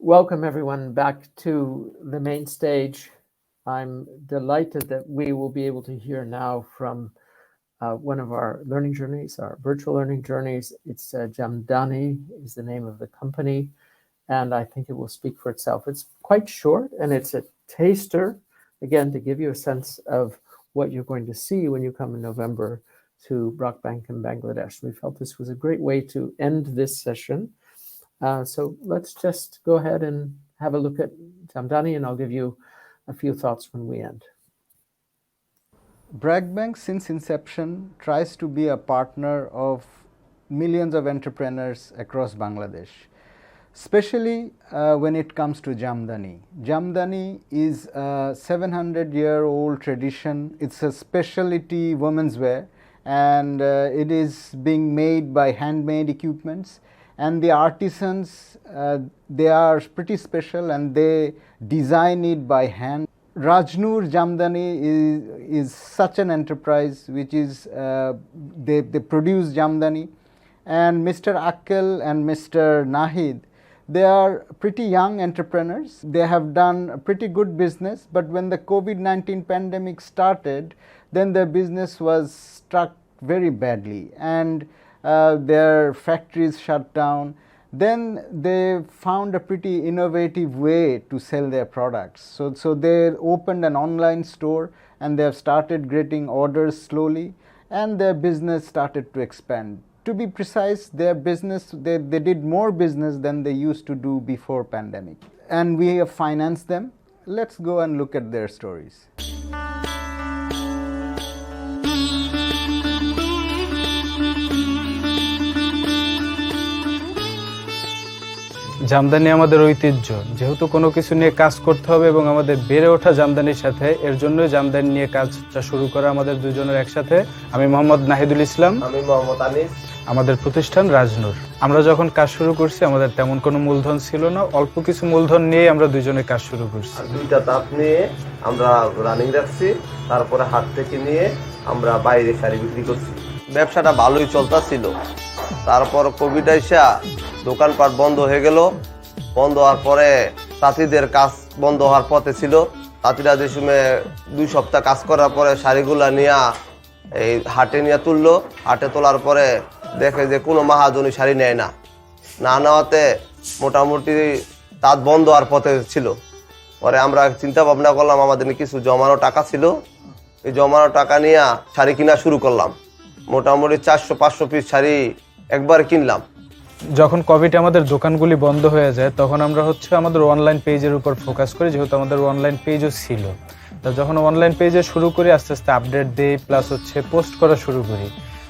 Welcome everyone back to the main stage. I'm delighted that we will be able to hear now from one of our learning journeys, our virtual learning journeys. It's Jamdani is the name of the company, and I think it will speak for itself. It's quite short, and it's a taster, again, to give you a sense of what you're going to see when you come in November to BRAC Bank in Bangladesh. We felt this was a great way to end this session. So let's just go ahead and have a look at Jamdani, and I'll give you a few thoughts when we end. BRAC Bank, since inception, tries to be a partner of millions of entrepreneurs across Bangladesh, especially when it comes to Jamdani. Jamdani is a 700-year-old tradition. It's a specialty women's wear, and it is being made by handmade equipments. And the artisans, they are pretty special, and they design it by hand. Rajnoor Jamdani is such an enterprise which is, they produce Jamdani. And Mr. Akkel and Mr. Nahid, they are pretty young entrepreneurs. They have done a pretty good business, but when the COVID-19 pandemic started, then their business was struck very badly, and their factories shut down. Then they found a pretty innovative way to sell their products. So they opened an online store, and they have started getting orders slowly, and their business started to expand. To be precise, their business, they did more business than they used to do before pandemic. And we have financed them. Let's go and look at their stories. Jamdani আমাদের ঐতিহ্য, যেহেতু কোনো কিছু নিয়ে কাজ করতে হবে এবং আমাদের বেড়ে ওঠা জামদানির সাথে, এর জন্যই জামদানি নিয়ে কাজটা শুরু করা আমাদের দুজনের একসাথে। আমি মোহাম্মদ নাহিদুল ইসলাম। আমি মোহাম্মদ আনিস। আমাদের প্রতিষ্ঠান রাজনুর। আমরা যখন কাজ শুরু করছি আমাদের তেমন কোনো মূলধন ছিল না, অল্প কিছু মূলধন নিয়ে আমরা দুজনে কাজ শুরু করছি। দুইটা তাঁত নিয়ে আমরা রানিং রাখছি, তারপরে হাট থেকে নিয়ে আমরা বাইরে শাড়ি বিক্রি করছি। ব্যবসাটা ভালোই চলতেছিল, তারপর কোভিড আইসা দোকানপাট বন্ধ হয়ে গেল। বন্ধ হওয়ার পরে তাঁতিদের কাজ বন্ধ হওয়ার পথে ছিল। তাঁতিরা যে সময় 2 সপ্তাহ কাজ করার পরে শাড়িগুলা নিয়ে এই হাটে নিয়ে তুললো। হাটে তোলার পরে দেখে যে কোনো মাহাজনী শাড়ি নেয় না, না নেওয়াতে মোটামুটি তাঁত বন্ধ হওয়ার পথে ছিল। পরে আমরা চিন্তা ভাবনা করলাম, আমাদের কিছু জমানো টাকা ছিল, এই জমানো টাকা নিয়ে শাড়ি কিনা শুরু করলাম। মোটামুটি 400-500 পিস শাড়ি একবার কিনলাম। যখন কোভিড আমাদের দোকানগুলি বন্ধ হয়ে যায়, তখন আমরা আমাদের অনলাইন পেজের উপর ফোকাস করি, যেহেতু আমাদের অনলাইন পেজও ছিল। তা যখন অনলাইন পেজে শুরু করি, আস্তে আস্তে আপডেট দিই, প্লাস পোস্ট করা শুরু করি।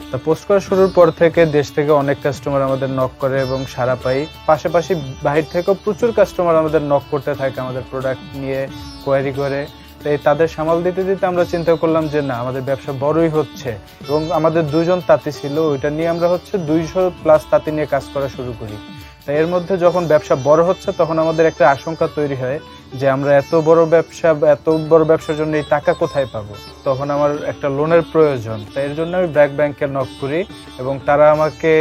তা পোস্ট করা শুরুর পর থেকে দেশ থেকে অনেক কাস্টমার আমাদের নক করে এবং সাড়া পাই। পাশাপাশি বাহির থেকেও প্রচুর কাস্টমার আমাদের নক করতে থাকে, আমাদের প্রোডাক্ট নিয়ে কোয়ারি করে। তাই তাদের সামাল দিতে দিতে আমরা চিন্তা করলাম যে না, আমাদের ব্যবসা বড়ই হচ্ছে, এবং আমাদের 2জন তাঁতি ছিল, ওইটা নিয়ে আমরা 200+ তাঁতি নিয়ে কাজ করা শুরু করি। তাই এর মধ্যে যখন ব্যবসা বড় হচ্ছে, তখন আমাদের একটা আশঙ্কা তৈরি হয় যে আমরা এত বড় ব্যবসার জন্য এই টাকা কোথায় পাবো। তখন আমার একটা লোনের প্রয়োজন। তাই এর জন্য আমি ব্র্যাক ব্যাংকে নক করি, এবং তারা আমাকে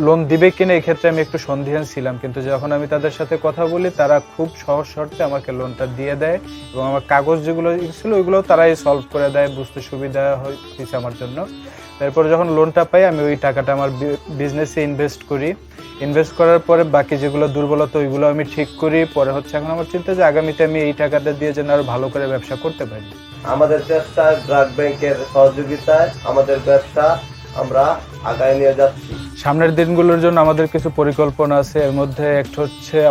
লোন দিবে কিনা এই ক্ষেত্রে আমি একটু সন্দিহান ছিলাম, কিন্তু যখন আমি তাদের সাথে কথা বলি, তারা খুব সহজ শর্তে আমাকে লোনটা দিয়ে দেয়, এবং আমার কাগজ যেগুলো ছিল ওইগুলো তারাই সলভ করে দেয়, বুঝতে সুবিধা হয়েছে আমার জন্য। তারপর যখন লোনটা পাই, আমি ওই টাকাটা আমার বিজনেসে ইনভেস্ট করার পরে বাকি যেগুলো দুর্বলতা ওইগুলো আমি ঠিক করি। পরে এখন আমার চিন্তা যে আগামীতে আমি এই টাকাটা দিয়ে যেন আরো ভালো করে ব্যবসা করতে পারি। আমাদের চেষ্টায় ব্র্যাক ব্যাংকের সহযোগিতায় আমাদের ব্যবসা আমরা আগায় নিয়ে যাচ্ছি। সামনের দিনগুলোর জন্য আমাদের কিছু পরিকল্পনা আছে। এর মধ্যে একটা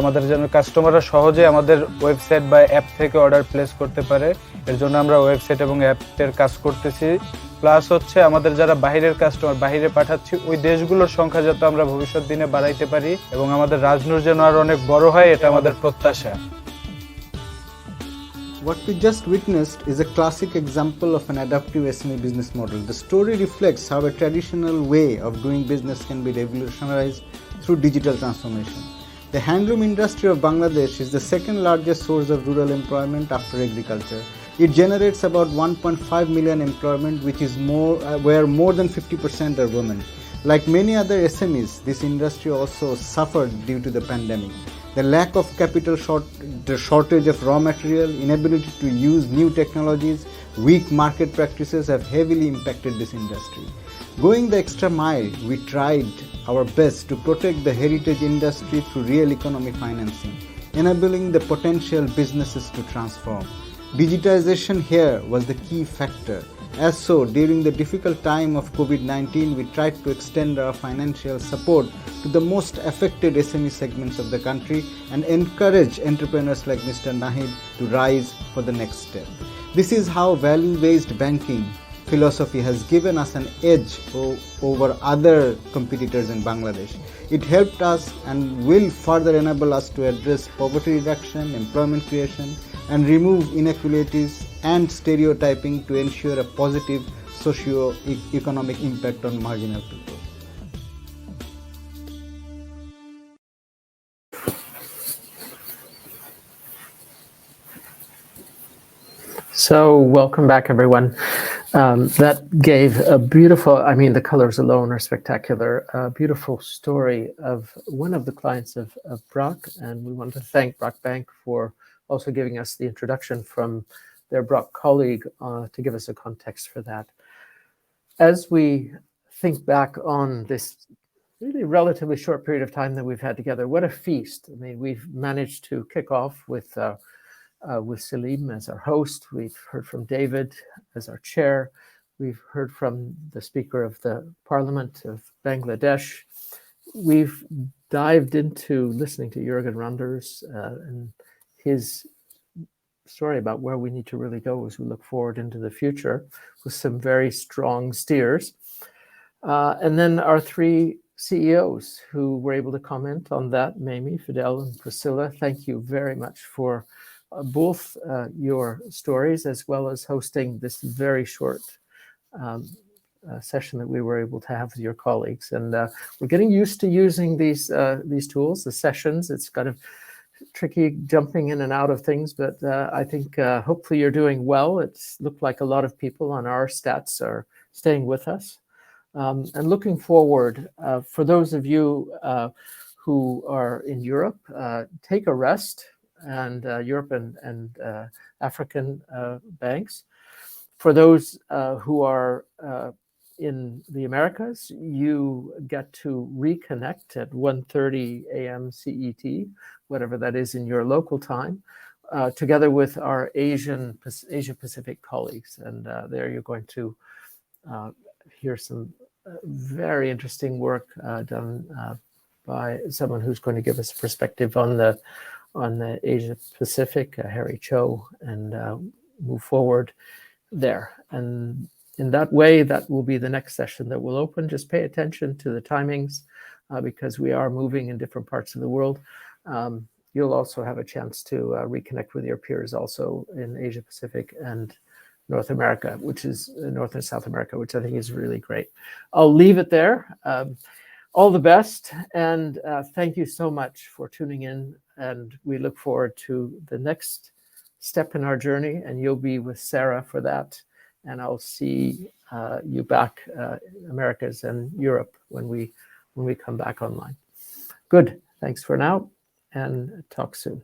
আমাদের যেন কাস্টমাররা সহজে আমাদের ওয়েবসাইট বা অ্যাপ থেকে অর্ডার প্লেস করতে পারে। এর জন্য আমরা ওয়েবসাইট এবং অ্যাপের কাজ করতেছি। প্লাস আমাদের যারা বাহিরের কাস্টমার বাহিরে পাঠাচ্ছি, ওই দেশগুলোর সংখ্যা যাতে আমরা ভবিষ্যৎ দিনে বাড়াইতে পারি, এবং আমাদের রাজনুর যেন আরো অনেক বড় হয়, এটা আমাদের প্রত্যাশা। What we just witnessed is a classic example of an adaptive SME business model. The story reflects how a traditional way of doing business can be revolutionized through digital transformation. The handloom industry of Bangladesh is the second largest source of rural employment after agriculture. It generates about 1.5 million employment, which is where more than 50% are women. Like many other SMEs, this industry also suffered due to the pandemic. The lack of capital, the shortage of raw material, inability to use new technologies, weak market practices have heavily impacted this industry. Going the extra mile, we tried our best to protect the heritage industry through real economic financing, enabling the potential businesses to transform. Digitization here was the key factor. As so, during the difficult time of COVID-19, we tried to extend our financial support to the most affected SME segments of the country and encourage entrepreneurs like Mr. Nahid to rise for the next step. This is how value-based banking philosophy has given us an edge over other competitors in Bangladesh. It helped us and will further enable us to address poverty reduction, employment creation, and remove inequalities and stereotyping to ensure a positive socio-economic impact on marginal people. So welcome back, everyone. That gave a beautiful, I mean, the colors alone are spectacular, a beautiful story of one of the clients of BRAC, and we want to thank BRAC Bank for also giving us the introduction from their BRAC colleague to give us a context for that. As we think back on this really relatively short period of time that we've had together, what a feast. I mean, we've managed to kick off with Salim as our host. We've heard from David as our chair. We've heard from the Speaker of the Parliament of Bangladesh. We've dived into listening to Jürgen Randers and his story about where we need to really go as we look forward into the future with some very strong steers. And then our three CEOs who were able to comment on that, Mamie, Fidel, and Priscilla. Thank you very much for both your stories as well as hosting this very short session that we were able to have with your colleagues. And we're getting used to using these tools, the sessions. It's kind of tricky jumping in and out of things, but I think hopefully you're doing well. It's looked like a lot of people on our stats are staying with us. And looking forward, for those of you who are in Europe, take a rest, and Europe and African banks. For those who are in the Americas, you get to reconnect at 1:30 a.m. CET, whatever that is in your local time, together with our Asia Pacific colleagues. And there you're going to hear some very interesting work done by someone who's going to give us a perspective on the Asia Pacific, Harry Cho, and move forward there. And in that way, that will be the next session that will open. Just pay attention to the timings because we are moving in different parts of the world. You'll also have a chance to reconnect with your peers also in Asia Pacific and North America, which is North and South America, which I think is really great. I'll leave it there. All the best, and thank you so much for tuning in, and we look forward to the next step in our journey, and you'll be with Sarah for that, and I'll see you back Americas and Europe when we come back online. Good, thanks for now, and talk soon.